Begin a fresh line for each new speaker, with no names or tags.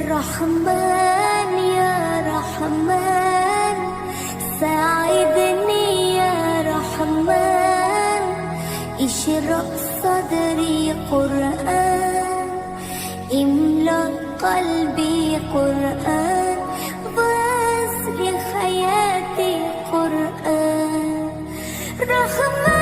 رحمن يا رحمن ساعدني يا رحمن اشرح صدري قرآن املأ قلبي قرآن واسر حياتي قرآن رحمن